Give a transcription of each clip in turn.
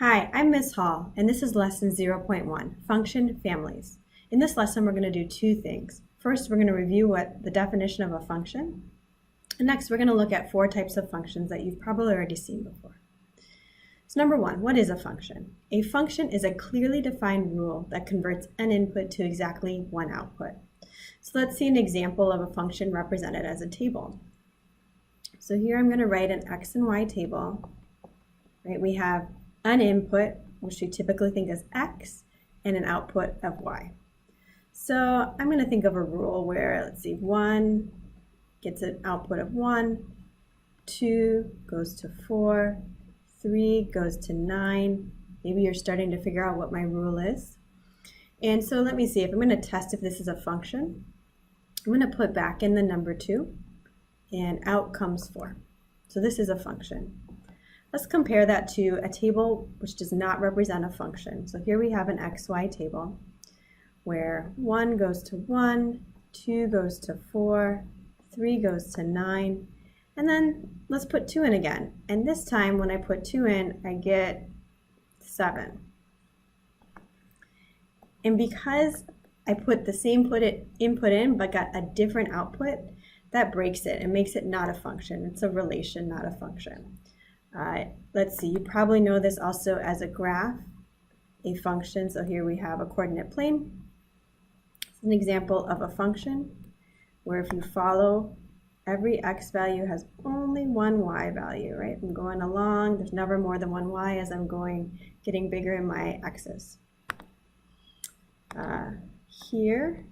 Hi, I'm Ms. Hall, and this is Lesson 0.1, Function Families. In this lesson, we're going to do two things. First, we're going to review the definition of a function. And next, we're going to look at four types of functions that you've probably already seen before. So number one, what is a function? A function is a clearly defined rule that converts an input to exactly one output. So let's see an example of a function represented as a table. So here I'm going to write an x and y table. Right? We have an input, which we typically think as x, and an output of y. So I'm going to think of a rule where, let's see, 1 gets an output of 1, 2 goes to 4, 3 goes to 9. Maybe you're starting to figure out what my rule is. And so let me see, if I'm going to test if this is a function, I'm going to put back in the number 2, and out comes 4. So this is a function. Let's compare that to a table which does not represent a function. So here we have an xy table where 1 goes to 1, 2 goes to 4, 3 goes to 9, and then let's put 2 in again. And this time when I put 2 in, I get 7. And because I put the same input in but got a different output, that breaks it and makes it not a function. It's a relation, not a function. Let's see, you probably know this also as a graph, a function. So here we have a coordinate plane. It's an example of a function where if you follow, every x value has only one y value, right? I'm going along, there's never more than one y as I'm getting bigger in my x's. Here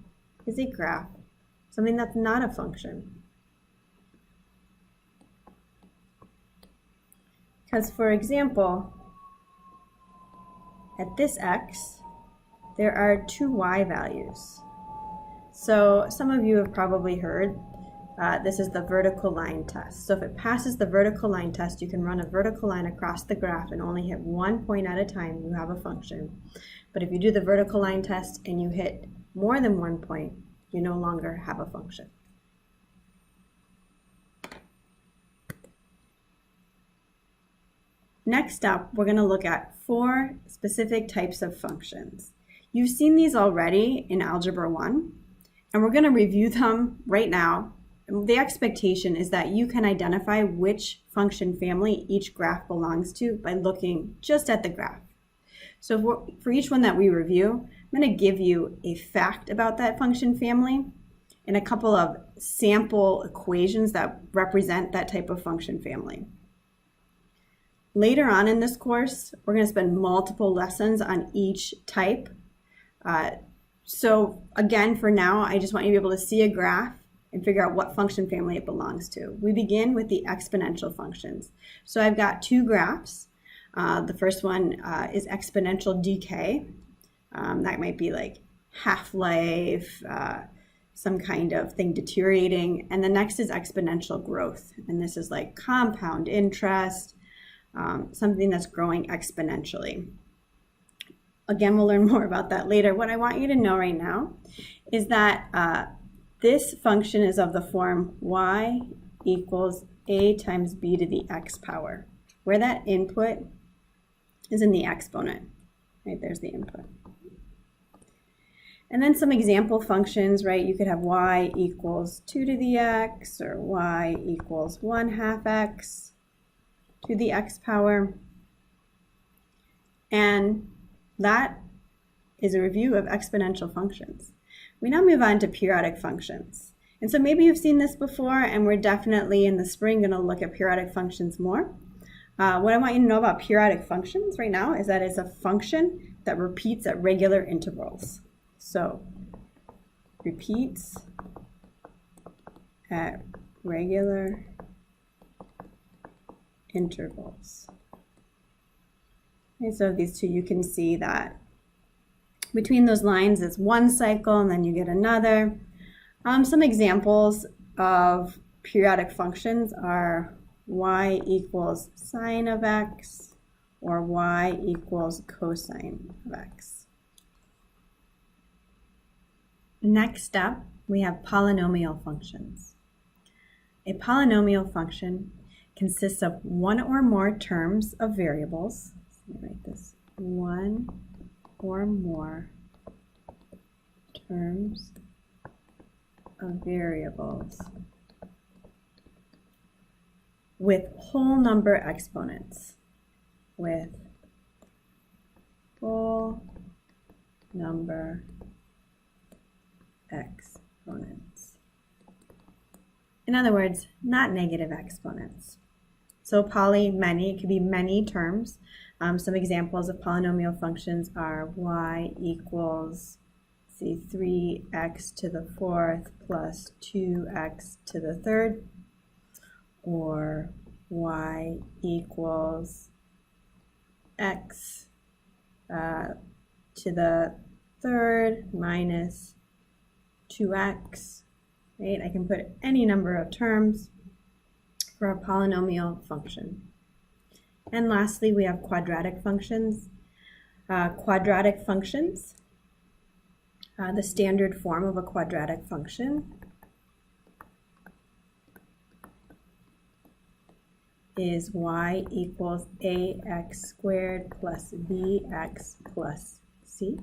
is a graph, something that's not a function. Because, for example, at this x, there are two y values. So some of you have probably heard this is the vertical line test. So if it passes the vertical line test, you can run a vertical line across the graph and only hit one point at a time, you have a function. But if you do the vertical line test and you hit more than 1 point, you no longer have a function. Next up, we're going to look at 4 specific types of functions. You've seen these already in Algebra 1, and we're going to review them right now. The expectation is that you can identify which function family each graph belongs to by looking just at the graph. So for each one that we review, I'm going to give you a fact about that function family and a couple of sample equations that represent that type of function family. Later on in this course, we're going to spend multiple lessons on each type. So again, for now, I just want you to be able to see a graph and figure out what function family it belongs to. We begin with the exponential functions. So I've got 2 graphs. The first one is exponential decay. That might be like half-life, some kind of thing deteriorating. And the next is exponential growth. And this is like compound interest, something that's growing exponentially. Again, we'll learn more about that later. What I want you to know right now is that this function is of the form y equals a times b to the x power, where that input is in the exponent. Right, there's the input. And then some example functions, right? You could have y equals 2 to the x, or y equals 1/2 x to the x power. And that is a review of exponential functions. We now move on to periodic functions. And so maybe you've seen this before, and we're definitely in the spring going to look at periodic functions more. What I want you to know about periodic functions right now is that it's a function that repeats at regular intervals. So, repeats at regular intervals. Okay, so these two, you can see that between those lines is one cycle and then you get another. Some examples of periodic functions are y equals sine of x or y equals cosine of x. Next up, we have polynomial functions. A polynomial function consists of one or more terms of variables, let me write this, one or more terms of variables with whole number exponents, with whole number exponents. In other words, not negative exponents. So many, it could be many terms. Some examples of polynomial functions are y equals, see, 3x to the fourth plus 2x to the third, or y equals x to the third minus 2x, right? I can put any number of terms for a polynomial function. And lastly, we have quadratic functions. Quadratic functions, the standard form of a quadratic function is y equals ax squared plus bx plus c.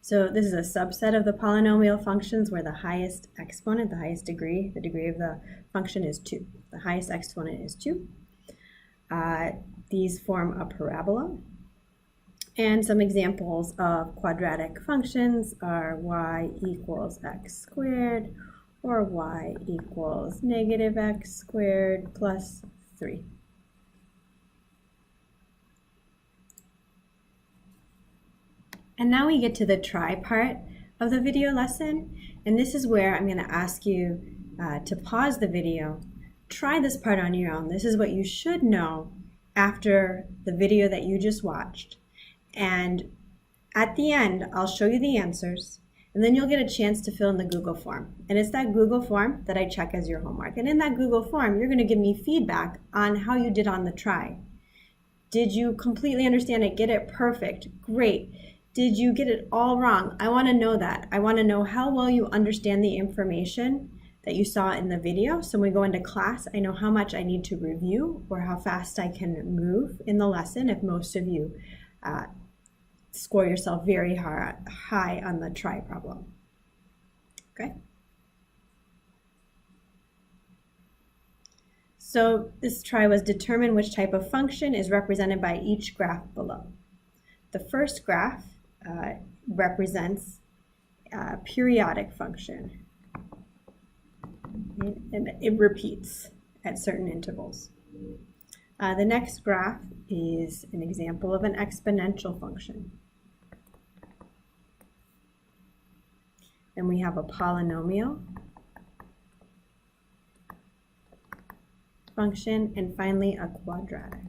So this is a subset of the polynomial functions where the highest exponent, the highest degree, the degree of the function is 2. The highest exponent is 2. These form a parabola. And some examples of quadratic functions are y equals x squared, or y equals negative x squared plus 3. And now we get to the try part of the video lesson, and this is where I'm going to ask you to pause the video, try this part on your own. This is what you should know after the video that you just watched. And at the end, I'll show you the answers, and then you'll get a chance to fill in the Google form. And it's that Google form that I check as your homework. And in that Google form, you're going to give me feedback on how you did on the try. Did you completely understand it? Get it perfect? Great. Did you get it all wrong? I want to know that. I want to know how well you understand the information that you saw in the video. So when we go into class, I know how much I need to review or how fast I can move in the lesson if most of you score yourself very high on the try problem. Okay? So this try was determine which type of function is represented by each graph below. The first graph represents a periodic function, and it repeats at certain intervals. The next graph is an example of an exponential function. Then we have a polynomial function, and finally a quadratic.